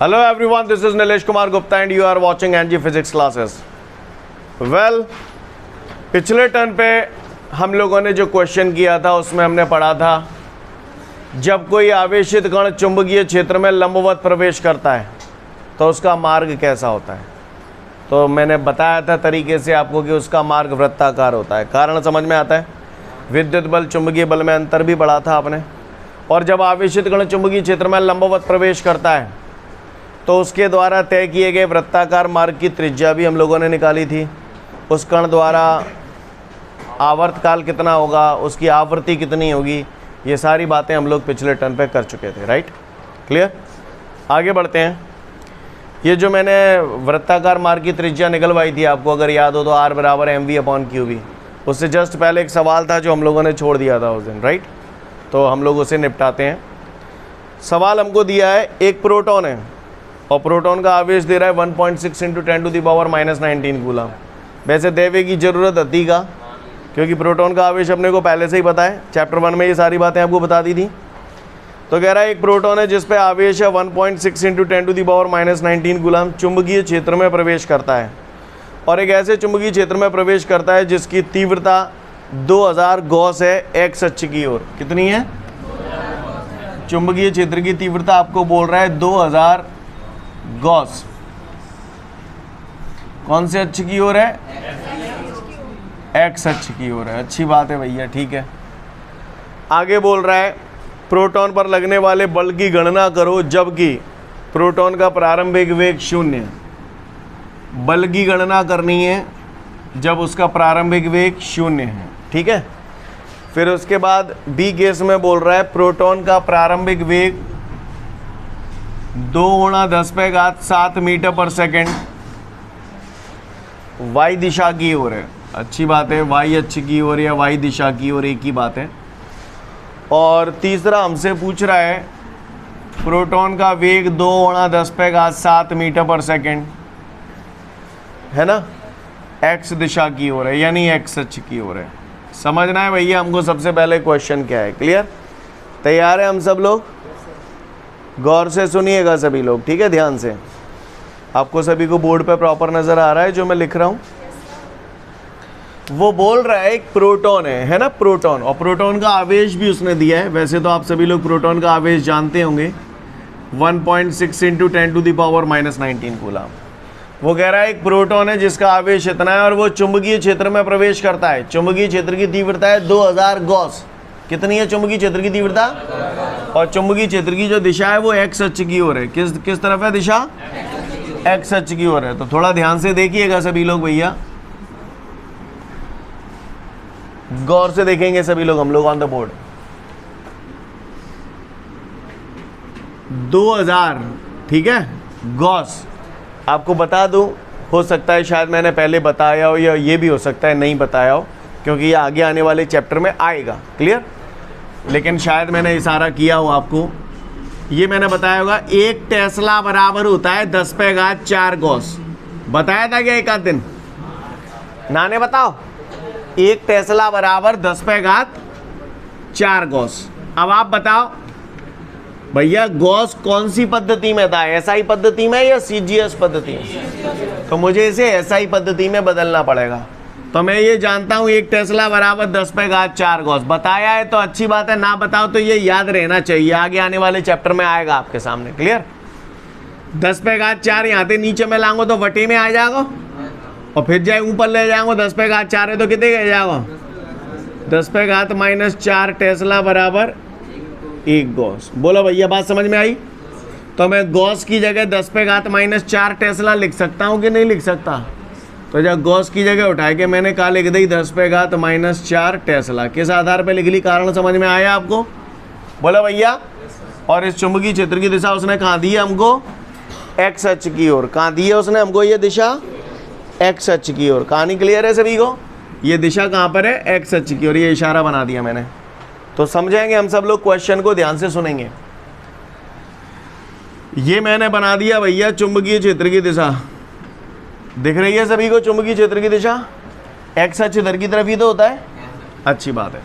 Hello everyone, this is Nilesh Kumar Gupta and you are watching NG Physics classes. Well, पिछले turn पे हम लोगों ने जो क्वेश्चन किया था उसमें हमने पढ़ा था जब कोई आवेशित कण चुंबकीय क्षेत्र में लंबवत प्रवेश करता है तो उसका मार्ग कैसा होता है। तो मैंने बताया था तरीके से आपको कि उसका मार्ग वृत्ताकार होता है। कारण समझ में आता है। विद्युत बल चुंबकीय बल में अंतर भी पढ़ा था आपने। और जब आवेशित कण चुंबकीय क्षेत्र में लंबवत प्रवेश करता है तो उसके द्वारा तय किए गए वृत्ताकार मार्ग की त्रिज्या भी हम लोगों ने निकाली थी। उस कण द्वारा आवर्तकाल कितना होगा, उसकी आवृत्ति कितनी होगी, ये सारी बातें हम लोग पिछले टर्न पे कर चुके थे। Right, clear. आगे बढ़ते हैं। ये जो मैंने वृत्ताकार मार्ग की त्रिज्या निकलवाई थी आपको अगर याद हो तो R बराबर mv/qb, उससे जस्ट पहले एक सवाल था जो हम लोगों ने छोड़ दिया था उस दिन। राइट, तो हम लोग उसे निपटाते हैं। सवाल हमको दिया है एक प्रोटॉन है और प्रोटॉन का आवेश दे रहा है 1.6 × 10⁻⁻19 कूलम। वैसे देवे की ज़रूरत होती का, क्योंकि प्रोटॉन का आवेश अपने को पहले से ही पता है, चैप्टर 1 में ये सारी बातें आपको बता दी थी। तो कह रहा है एक प्रोटॉन है जिस पे आवेश है 1.6 × 10⁻⁻19 कूलम चुंबकीय क्षेत्र में प्रवेश करता है और एक ऐसे चुंबकीय क्षेत्र में प्रवेश करता है जिसकी तीव्रता 2000 गॉस है एक्स अक्ष की ओर। कितनी है? चुंबकीय क्षेत्र की तीव्रता आपको बोल रहा है 2000 गॉस। कौन से अक्ष की ओर है? एक्स अक्ष की ओर है। अच्छी बात है भैया, ठीक है। आगे बोल रहा है प्रोटॉन पर लगने वाले बल की गणना करो जबकि प्रोटॉन का प्रारंभिक वेग 0 है। बल की गणना करनी है जब उसका प्रारंभिक वेग 0 है, ठीक है। फिर उसके बाद बी केस में बोल रहा है प्रोटॉन का प्रारंभिक वेग 2 × 10⁻7 मीटर पर सेकेंड वाई दिशा की ओर है। अच्छी बात है, वाई अक्ष की ओर या वाई दिशा की ओर एक ही बात है। और तीसरा हमसे पूछ रहा है प्रोटॉन का वेग 2 × 10⁻7 मीटर पर सेकेंड है ना, एक्स दिशा की ओर है यानी एक्स अक्ष की ओर है। समझना है भैया हमको सबसे पहले क्वेश्चन क्या है। क्लियर? तैयार है हम सब लोग? गौर से सुनिएगा सभी लोग, ठीक है, ध्यान से। आपको सभी को बोर्ड पे प्रॉपर नज़र आ रहा है जो मैं लिख रहा हूँ? वो बोल रहा है एक प्रोटॉन है ना, प्रोटॉन, और प्रोटॉन का आवेश भी उसने दिया है। वैसे तो आप सभी लोग प्रोटॉन का आवेश जानते होंगे 1.6 × 10⁻⁻19 कूलम। वो कह रहा है एक प्रोटॉन है जिसका आवेश इतना है और वो चुंबकीय क्षेत्र में प्रवेश करता है। चुंबकीय क्षेत्र की तीव्रता है 2000 गॉस। कितनी है चुंबकीय क्षेत्र की तीव्रता? और चुंबकीय क्षेत्र की जो दिशा है वो एक्स अक्ष की ओर है। किस तरफ है दिशा? एक्स अक्ष की ओर है। तो थोड़ा ध्यान से देखिएगा सभी लोग भैया, गौर से देखेंगे सभी लोग, हम लोग ऑन द बोर्ड। 2000, ठीक है, गॉस। आपको बता दूं, हो सकता है शायद मैंने पहले बताया हो या ये भी हो सकता है नहीं बताया हो, क्योंकि ये आगे आने वाले चैप्टर में आएगा। क्लियर? लेकिन शायद मैंने इशारा किया हो आपको। ये मैंने बताया होगा 1 टेस्ला बराबर होता है 10⁻4 गॉस। बताया था क्या एक आध दिन? नाने बताओ। 1 टेस्ला बराबर 10⁻4 गॉस। अब आप बताओ भैया गॉस कौन सी पद्धति में था, एसआई पद्धति में या सीजीएस पद्धति में? तो मुझे इसे एसआई पद्धति में बदलना पड़ेगा। तो मैं ये जानता हूँ 1 टेस्ला बराबर 10⁻4 गॉस। बताया है तो अच्छी बात है, ना बताओ तो ये याद रहना चाहिए, आगे आने वाले चैप्टर में आएगा आपके सामने। क्लियर? 10⁻4 यहाँ से नीचे में लाऊंगा तो वटे में आ जाएगा और फिर जाए ऊपर ले जाऊंगा 10⁻4 है तो कितने गए जाएगा? 10⁻4 टेस्ला बराबर 1 गॉस। बोलो भैया बात समझ में आई? तो मैं गॉस की जगह 10⁻4 टेस्ला लिख सकता हूँ कि नहीं लिख सकता? तो जब गॉस की जगह उठा के मैंने कहा लिख दी 10⁻4 टेस्ला। किस आधार पे लिख ली? कारण समझ में आया आपको? बोलो भैया। और इस चुंबकीय क्षेत्र की दिशा उसने कहाँ दी है हमको? एक्स अक्ष की ओर। कहाँ दी है उसने हमको ये दिशा? एक्स अक्ष की ओर। कहानी क्लियर है सभी को? ये दिशा कहाँ पर है? एक्स अक्ष की ओर। ये इशारा बना दिया मैंने। तो समझेंगे हम सब लोग, क्वेश्चन को ध्यान से सुनेंगे। ये मैंने बना दिया भैया चुंबकीय क्षेत्र की दिशा। दिख रही है सभी को चुंबकीय क्षेत्र की दिशा? एक्स अक्ष इधर की तरफ ही तो होता है। अच्छी बात है।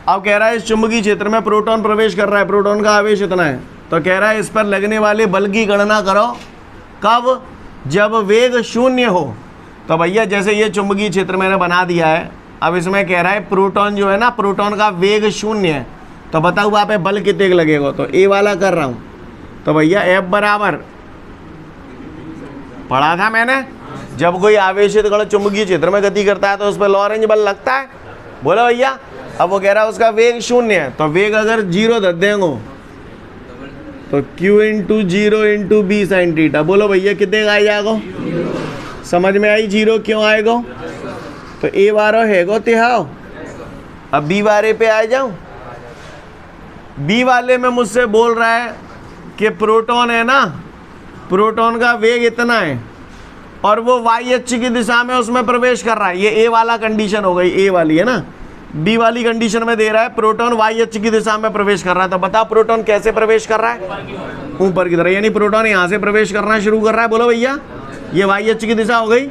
अब कह रहा है इस चुंबकीय क्षेत्र में प्रोटॉन प्रवेश कर रहा है, प्रोटॉन का आवेश इतना है तो कह रहा है इस पर लगने वाले बल की गणना करो। कब? जब वेग शून्य हो। तो भैया जैसे ये चुंबकीय क्षेत्र मैंने बना दिया है, अब इसमें कह रहा है प्रोटॉन जो है ना, प्रोटॉन का वेग शून्य है, तो बताओ वहाँ पे बल कितने लगेगा। तो ए वाला कर रहा हूँ। तो भैया एफ बराबर पढ़ा था मैंने, जब कोई आवेशित कण चुंबकीय क्षेत्र में गति करता है तो उस पर लॉरेंज बल लगता है। बोलो भैया। अब वो कह रहा है उसका वेग शून्य है, तो वेग अगर 0 धर देंगे तो Q into 0 into B sine theta. बोलो भैया कितने का आ जाएगा? समझ में आई 0 क्यों आएगा? तो ए बारो हैगो तिहाओ। अब बी वाले पे आ जाऊं। बी वाले में मुझसे बोल रहा है कि प्रोटॉन है ना, प्रोटॉन का वेग इतना है और वो वाई एच की दिशा में उसमें प्रवेश कर रहा है। ये ए वाला कंडीशन हो गई, ए वाली है ना। बी वाली कंडीशन में दे रहा है प्रोटॉन वाई एच की दिशा में प्रवेश कर रहा है। तो बताओ प्रोटॉन कैसे प्रवेश कर रहा है? ऊपर की तरफ, यानी प्रोटॉन यहाँ से प्रवेश करना शुरू कर रहा है। बोलो भैया, ये वाई एच की दिशा हो गई।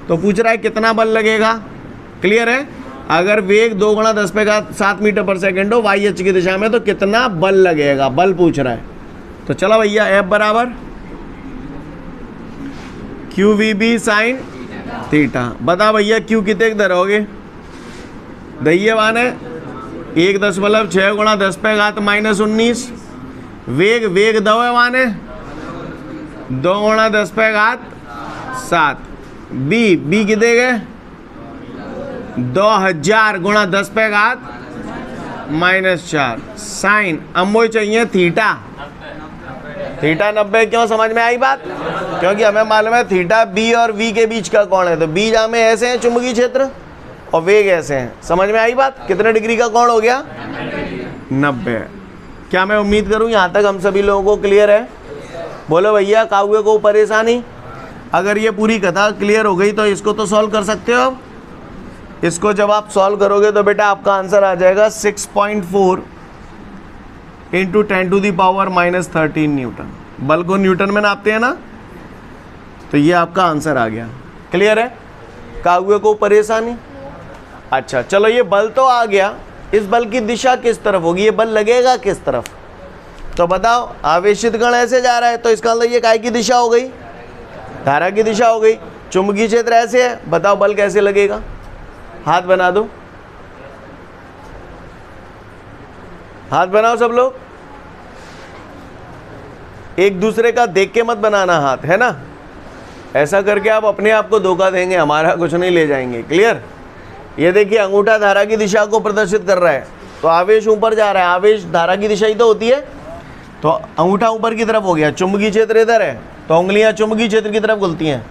तो पूछ रहा है कितना बल लगेगा। क्लियर है? अगर वेग 2 गुणा 10⁻7 मीटर पर सेकेंड हो वाई एच की दिशा में तो कितना बल लगेगा, बल पूछ रहा है। तो चलो भैया एफ बराबर Q V B sine theta. बता भैया क्यू कितने धरोगे? दहिए वाने 1.6 गुणा 10⁻−19। वेग दो है वाने 2 गुणा 10⁻7। बी कितने गए? 2000 गुणा 10⁻⁻4 साइन। अब मुझे चाहिए थीटा। थीटा 90। क्यों? समझ में आई बात? क्योंकि हमें मालूम है थीटा बी और वी के बीच का कोण है। तो बी में ऐसे हैं चुंबकीय क्षेत्र और वेग ऐसे हैं। समझ में आई बात? कितने डिग्री का कोण हो गया? 90। क्या मैं उम्मीद करूं यहाँ तक हम सभी लोगों को क्लियर है? बोलो भैया, काउए को परेशानी? अगर ये पूरी कथा क्लियर हो गई तो इसको तो सॉल्व कर सकते हो। अब इसको जब आप सॉल्व करोगे तो बेटा आपका आंसर आ जाएगा 6.4 इंटू 10⁻⁻13 न्यूटन। बल को न्यूटन में नापते हैं ना, तो ये आपका आंसर आ गया। क्लियर है? काउए को परेशानी? अच्छा चलो, ये बल तो आ गया, इस बल की दिशा किस तरफ होगी? ये बल लगेगा किस तरफ? तो बताओ, आवेशित कण ऐसे जा रहा है तो इसका मतलब ये काय की दिशा हो गई? धारा की दिशा हो गई। चुंबकीय क्षेत्र ऐसे है, बताओ बल कैसे लगेगा? हाथ बना दो, हाथ बनाओ सब लोग। एक दूसरे का देख के मत बनाना हाथ, है ना? ऐसा करके आप अपने आप को धोखा देंगे, हमारा कुछ नहीं ले जाएंगे। क्लियर? ये देखिए अंगूठा धारा की दिशा को प्रदर्शित कर रहा है, तो आवेश ऊपर जा रहा है। आवेश धारा की दिशा ही तो होती है, तो अंगूठा ऊपर की तरफ हो गया। चुंबकीय क्षेत्र इधर है तो उंगलियां चुंबकीय क्षेत्र की तरफ खुलती हैं।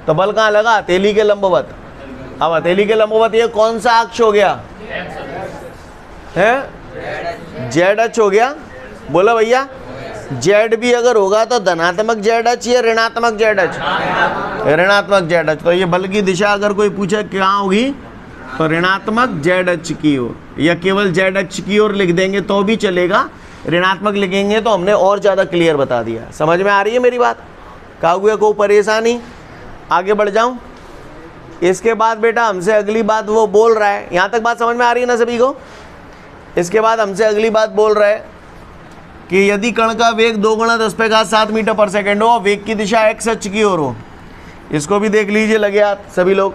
तो बल कहाँ लगा? हथेली के लंबवत। अब हथेली के लंबवत ये कौन सा अक्ष हो गया? है जेड अक्ष हो गया। बोलो भैया, जेड भी अगर होगा तो धनात्मक जेड अक्ष या ऋणात्मक जेड अक्ष? ऋणात्मक जेड अक्ष। तो ये बल की दिशा अगर कोई पूछे कहाँ होगी तो ऋणात्मक जेड अक्ष की ओर, या केवल जेड अक्ष की ओर लिख देंगे तो भी चलेगा। ऋणात्मक लिखेंगे तो हमने और ज़्यादा क्लियर बता दिया। समझ में आ रही है मेरी बात? कागुए को परेशानी? आगे बढ़ जाऊं? इसके बाद बेटा हमसे अगली बात वो बोल रहा है, यहाँ तक बात समझ में आ रही है ना सभी को? इसके बाद हमसे अगली बात बोल रहा है कि यदि कण का वेग 2 गुणा 10⁻7 मीटर पर सेकेंड हो, वेग की दिशा एक्स अक्ष की ओर हो। इसको भी देख लीजिए, लगे हाथ सभी लोग।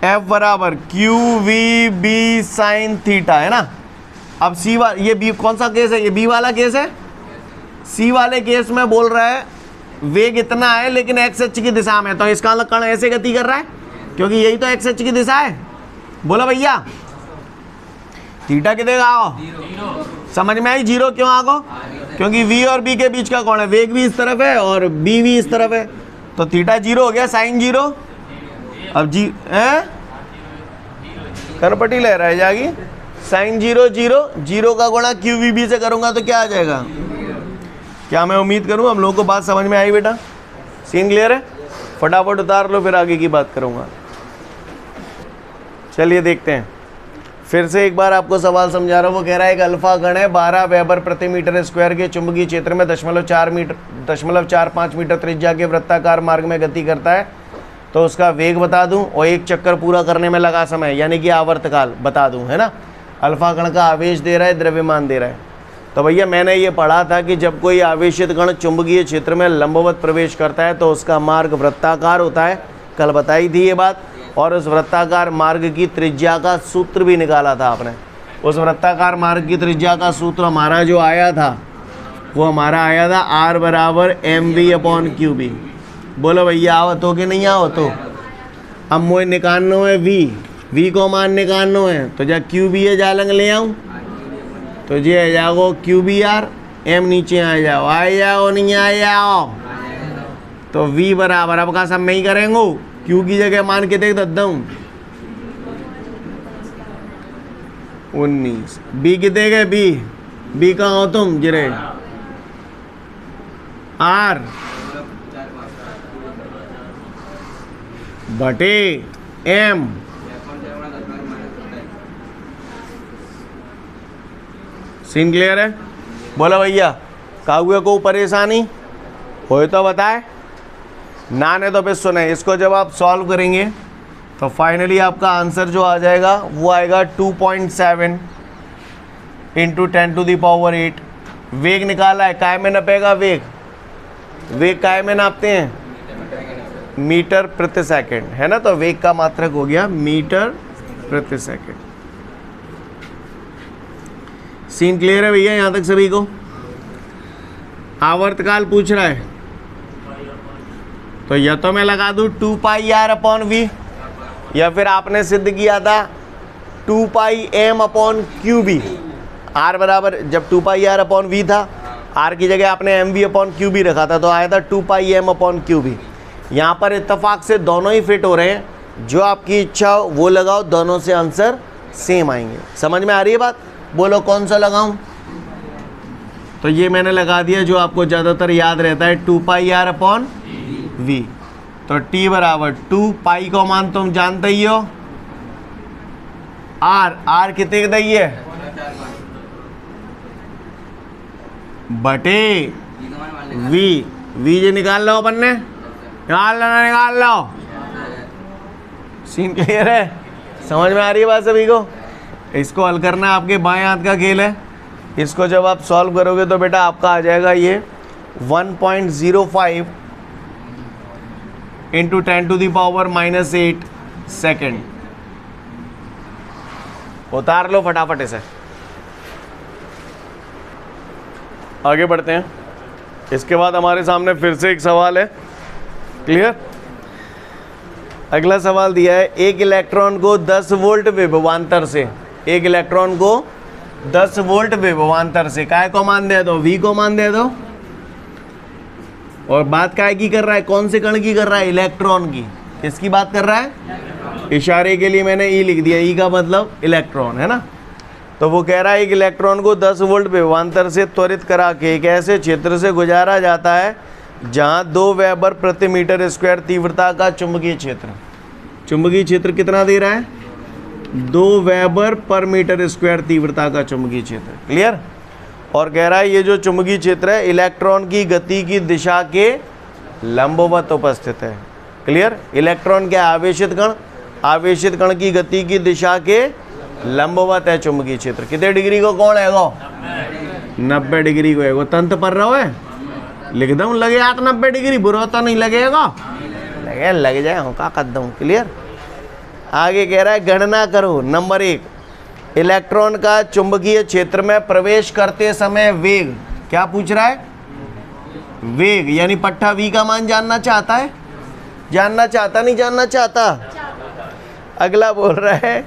F बराबर Q V B sine theta, है ना? अब सी वाला, ये बी कौन सा केस है? ये बी वाला केस है। सी वाले केस में बोल रहा है वेग इतना है लेकिन एक्स अक्ष की दिशा में, तो इसका कण ऐसे गति कर रहा है क्योंकि यही तो एक्स अक्ष की दिशा है। बोलो भैया, थीटा कितने का आओ? समझ में आई? 0 क्यों आगो? क्योंकि v और b के बीच का कोण है, वेग भी इस तरफ है और b भी इस तरफ है, तो थीटा 0 हो गया, साइन 0। अब जी करपटी लहराई जाएगी। साइन 0 0 0 का गुणा क्यू वी बी से करूंगा तो क्या आ जाएगा? क्या मैं उम्मीद करूं हम लोगों को बात समझ में आई बेटा? सीन क्लियर है? फटाफट उतार लो, फिर आगे की बात करूंगा। चलिए देखते हैं, फिर से एक बार आपको सवाल समझा रहा हूँ। वो कह रहा है एक अल्फा कण है 12 वेबर प्रति मीटर स्क्वायर के चुंबकीय क्षेत्र में 0.45 मीटर त्रिज्या के वृत्ताकार मार्ग में गति करता है, तो उसका वेग बता दूं और एक चक्कर पूरा करने में लगा समय यानी कि आवर्तकाल बता दूं, है ना? अल्फा कण का आवेश दे रहा है, द्रव्यमान दे रहा है। तो भैया मैंने ये पढ़ा था कि जब कोई आवेशित कण चुंबकीय क्षेत्र में लंबवत प्रवेश करता है तो उसका मार्ग वृत्ताकार होता है, कल बताई थी ये बात। और उस वृत्ताकार मार्ग की त्रिज्या का सूत्र भी निकाला था आपने। उस वृत्ताकार मार्ग की त्रिज्या का सूत्र हमारा जो आया था वो हमारा आया था R बराबर mv/qb। बोलो भैया आवत हो कि नहीं आवत हो? अब मुझे निकालना है v को मान निकालना है, तो जब qb है जालंग ले आऊँ तो ये आ जाओ QBR, m नीचे आ जाओ नहीं आ जाओ, तो v बराबर अब का सब मैं ही करेंगे। q की जगह मान के देख देता हूँ 19, b कितने गए b कहाँ हो तुम जरे r बटे m। सीन क्लियर है? बोला भैया काहुए को परेशानी हो तो बताए ना, ने तो फिर सुने। इसको जब आप सॉल्व करेंगे तो फाइनली आपका आंसर जो आ जाएगा वो आएगा 2.7 इंटू 10⁸। वेग निकाला है, काय में नपेगा वेग काय में नापते हैं? मीटर प्रति सेकंड, है ना। तो वेग का मात्रक हो गया मीटर प्रति सेकंड। सीन क्लियर है भैया यहाँ तक सभी को? आवर्तकाल पूछ रहा है तो या तो मैं लगा दूं 2πr/v, या फिर आपने सिद्ध किया था 2πm/qb। r बराबर जब 2πr/v था, r की जगह आपने mv/qb रखा था तो आया था 2πm/qb। यहाँ पर इत्तेफाक से दोनों ही फिट हो रहे हैं, जो आपकी इच्छा हो वो लगाओ, दोनों से आंसर सेम आएंगे। समझ में आ रही है बात? बोलो कौन सा लगाऊं? तो ये मैंने लगा दिया जो आपको ज़्यादातर याद रहता है 2πr/v। तो t बराबर 2 पाई को मान तुम जानते ही हो, r कितने का है बटे v जो निकाल लो अपन ने, निकाल लो। सीन क्लियर है? समझ में आ रही है बात सभी को? इसको हल करना आपके बाएं हाथ का खेल है। इसको जब आप सॉल्व करोगे तो बेटा आपका आ जाएगा ये 1.05 इंटू 10⁻⁻8 सेकेंड। उतार लो फटाफट इसे। आगे बढ़ते हैं। इसके बाद हमारे सामने फिर से एक सवाल है। क्लियर? अगला सवाल दिया है, एक इलेक्ट्रॉन को 10 वोल्ट विभवांतर से, एक इलेक्ट्रॉन को 10 वोल्ट विभवांतर से काय को मान दे दो? v को मान दे दो। और बात काय की कर रहा है? कौन से कण की कर रहा है? इलेक्ट्रॉन की। किसकी बात कर रहा है? इशारे के लिए मैंने ई लिख दिया, ई का मतलब इलेक्ट्रॉन, है ना। तो वो कह रहा है एक इलेक्ट्रॉन को 10 वोल्ट विभवांतर से त्वरित करा के एक ऐसे क्षेत्र से गुजारा जाता है जहां 2 वेबर प्रति मीटर स्क्वायर तीव्रता का चुंबकीय क्षेत्र, चुंबकीय क्षेत्र कितना दे रहा है? 2 वेबर पर मीटर स्क्वायर तीव्रता का चुंबकीय क्षेत्र। क्लियर? और कह रहा है ये जो चुंबकीय क्षेत्र है इलेक्ट्रॉन की गति की दिशा के लंबवत उपस्थित है। क्लियर? इलेक्ट्रॉन क्या आवेशित कण, आवेशित कण की गति की दिशा के लंबवत है चुंबकीय क्षेत्र। कितने डिग्री को कौन है? 90 डिग्री को है। वो तंत्र पर रहो है, लिख दूँ लगे हाथ 90 डिग्री, बुरा तो नहीं लगेगा, लग जाए हूँ का कर दूँ। क्लियर? आगे कह रहा है गणना करो। नंबर 1, इलेक्ट्रॉन का चुंबकीय क्षेत्र में प्रवेश करते समय वेग। क्या पूछ रहा है? वेग, यानी पट्टा v का मान जानना चाहता है। जानना चाहता नहीं जानना चाहता? अगला बोल रहा है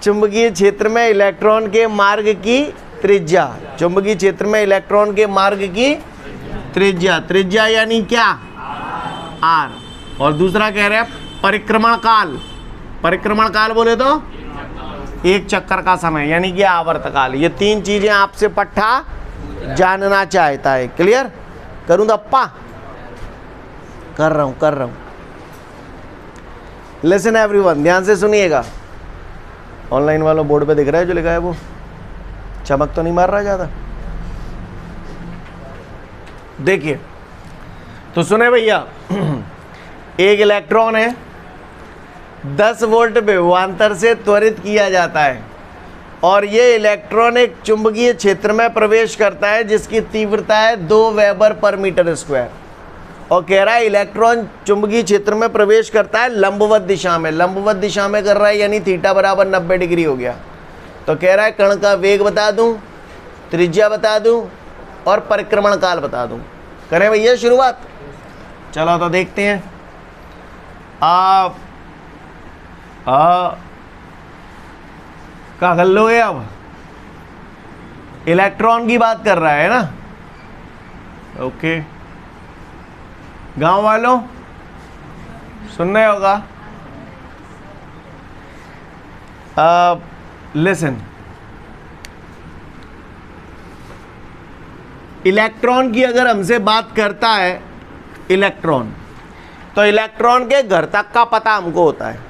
चुंबकीय क्षेत्र में इलेक्ट्रॉन के मार्ग की त्रिज्या। चुंबकीय क्षेत्र में इलेक्ट्रॉन के मार्ग की त्रिज्या, त्रिज्या यानी क्या? r। और दूसरा कह रहे हैं परिक्रमण काल। परिक्रमण काल बोले तो एक चक्कर का समय, यानी कि आवर्तकाल। ये 3 चीजें आपसे पट्टा जानना चाहता है। क्लियर? करूं दप्पा? कर रहा हूं। लिसन एवरीवन, ध्यान से सुनिएगा। ऑनलाइन वाला बोर्ड पे दिख रहा है जो लिखा है, वो चमक तो नहीं मार रहा ज्यादा? देखिए तो सुने भैया, एक इलेक्ट्रॉन है 10 वोल्ट विभवांतर से त्वरित किया जाता है। और ये इलेक्ट्रॉन एक चुंबकीय क्षेत्र में प्रवेश करता है जिसकी तीव्रता है 2 वेबर पर मीटर स्क्वायर। और कह रहा है इलेक्ट्रॉन चुंबकीय क्षेत्र में प्रवेश करता है लंबवत दिशा में, लंबवत दिशा में कर रहा है यानी थीटा बराबर 90 डिग्री हो गया। तो कह रहा है कण का वेग बता दूं, त्रिज्या बता दूं और परिक्रमण काल बता दूं। करें भैया शुरुआत, चलो तो देखते हैं। क्या कर लोगे अब? इलेक्ट्रॉन की बात कर रहा है ना, ओके। गांव वालों सुनने होगा, लिसन। इलेक्ट्रॉन की अगर हमसे बात करता है इलेक्ट्रॉन, तो इलेक्ट्रॉन के घर तक का पता हमको होता है।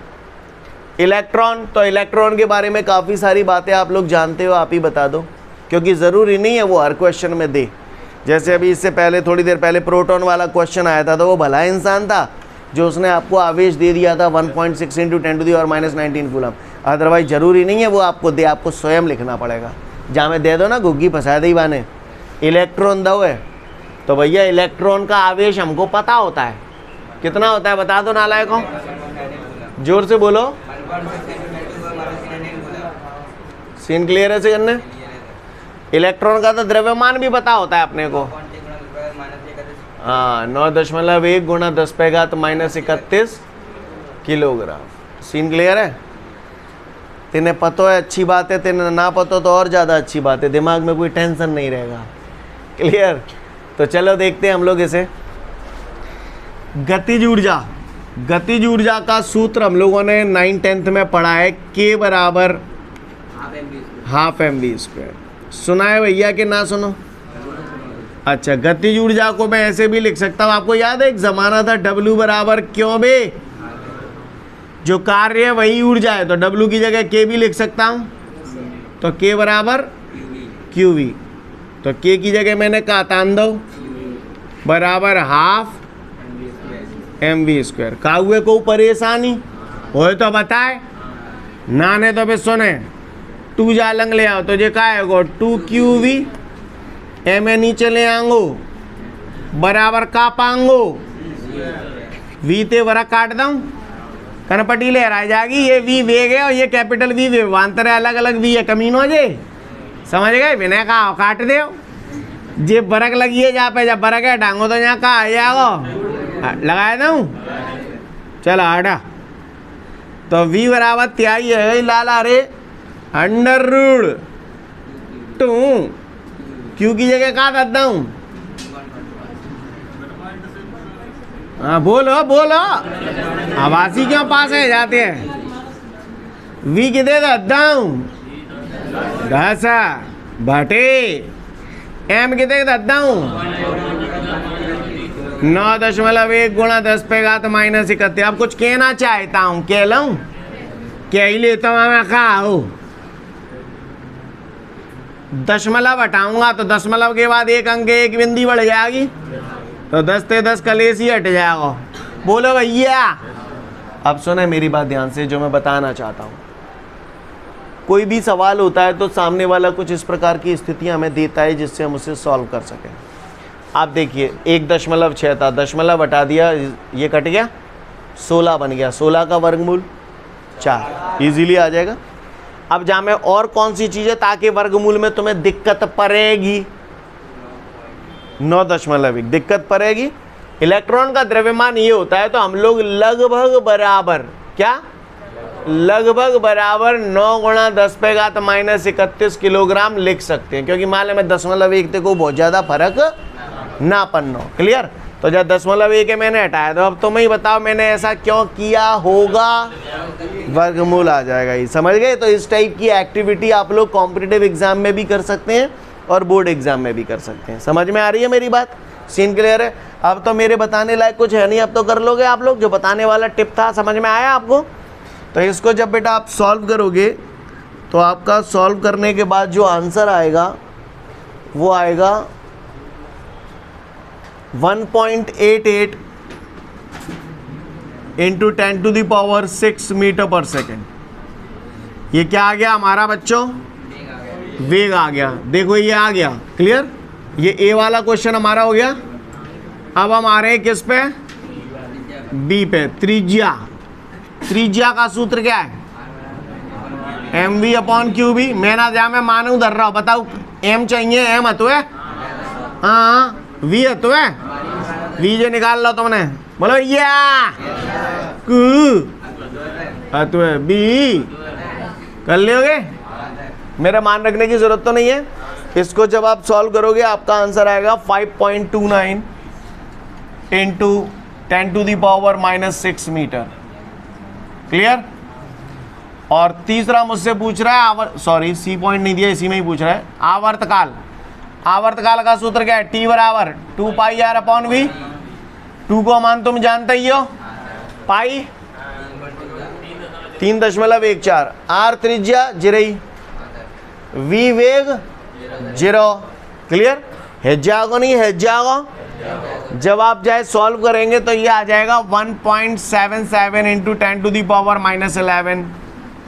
इलेक्ट्रॉन, तो इलेक्ट्रॉन के बारे में काफ़ी सारी बातें आप लोग जानते हो, आप ही बता दो, क्योंकि ज़रूरी नहीं है वो हर क्वेश्चन में दे। जैसे अभी इससे पहले थोड़ी देर पहले प्रोटॉन वाला क्वेश्चन आया था, तो वो भला इंसान था जो उसने आपको आवेश दे दिया था 1.6 × 10⁻⁻19 कूलम। अदरवाइज ज़रूरी नहीं है वो आपको दे, आपको स्वयं लिखना पड़ेगा। जहाँ में दे दो ना घुग्गी फंसा दे बाने, इलेक्ट्रॉन दो है, तो भैया इलेक्ट्रॉन का आवेश हमको पता होता है। कितना होता है बता दो नालायकों, जोर से बोलो। सीन क्लियर है से करने? इलेक्ट्रॉन का तो द्रव्यमान भी पता होता है अपने को। हाँ, 9.1 × 10⁻⁻31 किलोग्राम। सीन क्लियर है? तेने पतो है अच्छी बात है, तेने ना पतो तो और ज़्यादा अच्छी बात है, दिमाग में कोई टेंशन नहीं रहेगा। क्लियर? तो चलो देखते हैं हम लोग इसे। गतिज ऊर्जा, गतिज ऊर्जा का सूत्र हम लोगों ने 9th में पढ़ा है, K बराबर ½ mv²। सुना है भैया कि ना सुनो? अच्छा, गतिज ऊर्जा को मैं ऐसे भी लिख सकता हूँ। आपको याद है एक ज़माना था W बराबर क्यों बे, जो कार्य है वही ऊर्जा है, तो W की जगह K भी लिख सकता हूँ। तो K बराबर QV, तो K की जगह मैंने कहा तांदव बराबर ½ mv²। का हुए को परेशानी हो तो बताए, नाने तो फिर सुने 2 जालंग ले आओ, तो ये का है 2QV एम ए नीचे ले आंगो बराबर का पांगो वी ते वरा काट दूं, कनपटी ले रह जाएगी। ये वी वेग है और ये कैपिटल वी वेवांतर है, अलग अलग वी है कमीनो जे, समझ गए? बिना का काट दे जे बरक लगी है जहाँ पे, जब बरक है डांगो तो यहाँ का आ जाओ, लगा दूँ। चलो हटा, तो वी बराबर त्याई है लाला रे √2 क्यू की जगह कहा करता हूँ। हाँ बोलो बोलो, आवासी क्यों पास है जाते हैं। वी की दे देता हूँ 10 बटे एम की दे देता हूँ 9.1 × 10⁻⁻31। अब कुछ कहना चाहता हूँ, कह लूँ क्या ही लेता हूँ मैं, कहा हो दशमलव हटाऊंगा तो दशमलव के बाद एक अंक एक बिंदी बढ़ जाएगी, तो 10 ते 10 कलेश ही हट जाएगा। बोलो भैया। अब सुने मेरी बात ध्यान से, जो मैं बताना चाहता हूँ। कोई भी सवाल होता है तो सामने वाला कुछ इस प्रकार की स्थितियां हमें देता है जिससे हम उसे सॉल्व कर सकें। आप देखिए 1.6 था, दशमलव हटा दिया, ये कट गया, 16 बन गया, 16 का वर्गमूल 4, इजीली आ जाएगा। अब जहाँ में और कौन सी चीज़ है ताकि वर्गमूल में तुम्हें दिक्कत पड़ेगी, 9.1 दिक्कत पड़ेगी। इलेक्ट्रॉन का द्रव्यमान ये होता है, तो हम लोग लगभग बराबर, क्या लगभग बराबर 9 × 10⁻⁻31 किलोग्राम लिख सकते हैं, क्योंकि मान लें मैं 0.1 को बहुत ज़्यादा फर्क ना पन्नो। क्लियर? तो जब 0.1 मैंने हटाया, तो अब तुम ही बताओ मैंने ऐसा क्यों किया होगा, वर्गमूल आ जाएगा। ये समझ गए? तो इस टाइप की एक्टिविटी आप लोग कॉम्पिटिटिव एग्जाम में भी कर सकते हैं और बोर्ड एग्जाम में भी कर सकते हैं। समझ में आ रही है मेरी बात? सीन क्लियर है? अब तो मेरे बताने लायक कुछ है नहीं, अब तो कर लोगे आप लोग। जो बताने वाला टिप था समझ में आया आपको? तो इसको जब बेटा आप सॉल्व करोगे, तो आपका सॉल्व करने के बाद जो आंसर आएगा वो आएगा 1.88 × 10⁶ मीटर पर सेकेंड। ये क्या आ गया हमारा बच्चों? वेग आ गया, देखो ये आ गया, क्लियर। ये ए वाला क्वेश्चन हमारा हो गया। अब हम आ रहे हैं किस पे, बी पे, त्रिज्या। त्रिज्या का सूत्र क्या है, M V upon Q B. मैं ना जा मैं मानू धर रहा हूं, बताओ एम चाहिए, एम हतो है, हाँ वी हतो है, वी जो निकाल लो तुमने, बोलो या हतो है, बी कर लियोगे, मेरा मान रखने की जरूरत तो नहीं है। इसको जब आप सॉल्व करोगे आपका आंसर आएगा 5.29 इंटू 10⁻⁻6 मीटर, क्लियर। और तीसरा मुझसे पूछ रहा है सॉरी सी पॉइंट नहीं दिया, इसी में ही पूछ रहा है आवर्तकाल। आवर्तकाल का सूत्र क्या है, टी बराबर 2πr/v। 2 को मान तुम जानते ही हो, पाई 3.14, आर त्रिज्या जिरई, वी वेग 0, क्लियर। है जाओ नहीं है जाओ, जब आप जाए सॉल्व करेंगे तो ये आ जाएगा 1.77 इंटू 10⁻⁻11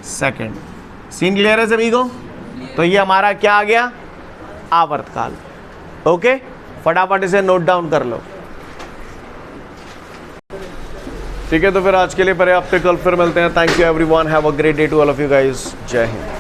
सेकेंड। सीन क्लियर है सभी को। तो ये हमारा क्या आ गया, आवर्तकाल। ओके, फटाफट इसे नोट डाउन कर लो। ठीक है, तो फिर आज के लिए पर्याप्त है, कल फिर मिलते हैं। Thank you everyone, have a great day to all of you guys. जय हिंद।